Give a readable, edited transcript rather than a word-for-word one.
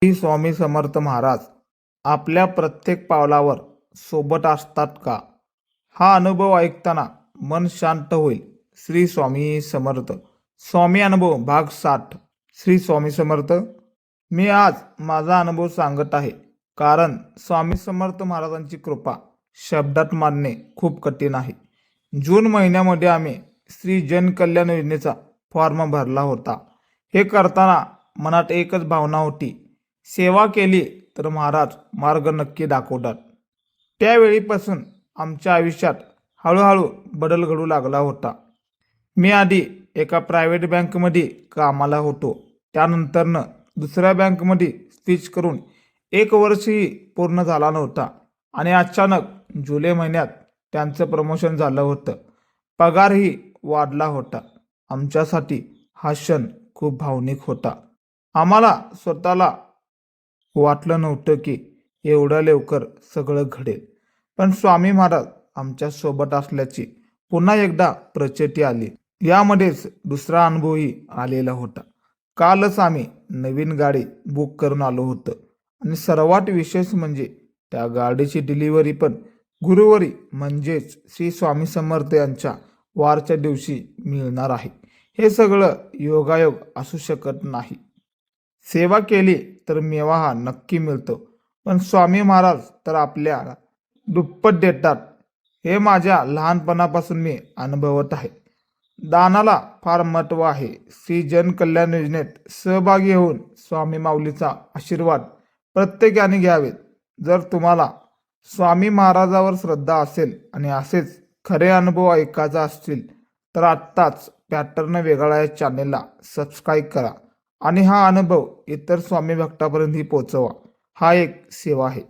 श्री स्वामी समर्थ महाराज आपल्या प्रत्येक पावलावर सोबत असतात का? हा अनुभव ऐकताना मन शांत होईल. श्री स्वामी समर्थ. स्वामी अनुभव भाग 60. श्री स्वामी समर्थ. मी आज माझा अनुभव सांगत आहे कारण स्वामी समर्थ महाराजांची कृपा शब्दात मांडणे खूप कठीण आहे. जून महिन्यामध्ये आम्ही श्री जनकल्याण योजनेचा फॉर्म भरला होता. हे करताना मनात एकच भावना होती, सेवा केली तर महाराज मार्ग नक्की दाखवतात. त्यावेळीपासून आमच्या आयुष्यात हळूहळू बदल घडू लागला होता. मी आधी एका प्रायव्हेट बँकमध्ये कामाला होतो. त्यानंतरनं दुसऱ्या बँकमध्ये स्विच करून 1 वर्षही पूर्ण झाला नव्हता आणि अचानक जुलै महिन्यात त्यांचं प्रमोशन झालं होतं. पगारही वाढला होता. आमच्यासाठी हा क्षण खूप भावनिक होता. आम्हाला स्वतःला वाटलं नव्हतं की एवढ्या लवकर सगळं घडेल, पण स्वामी महाराज आमच्या सोबत असल्याची पुन्हा एकदा प्रचिती आली. यामध्येच दुसरा अनुभवही आलेला होता. कालच आम्ही नवीन गाडी बुक करून आलो होतो आणि सर्वात विशेष म्हणजे त्या गाडीची डिलिव्हरी पण गुरुवारी म्हणजेच श्री स्वामी समर्थ यांच्या वारच्या दिवशी मिळणार आहे. हे सगळं योगायोग असू शकत नाही. सेवा केली तर मेवा हा नक्की मिळतो, पण स्वामी महाराज तर आपल्याला दुप्पट देतात. हे माझ्या लहानपणापासून मी अनुभवत आहे. दानाला फार महत्त्व आहे. श्री जनकल्याण योजनेत सहभागी होऊन स्वामी माऊलीचा आशीर्वाद प्रत्येकाने घ्यावेत. जर तुम्हाला स्वामी महाराजावर श्रद्धा असेल आणि असेच खरे अनुभव ऐकायचा असतील तर आत्ताच पॅटर्न वेगळा या चॅनेलला सबस्क्राईब करा आणि हा अनुभव इतर स्वामी भक्तापर्यंतही पोहोचवा. हा एक सेवा आहे.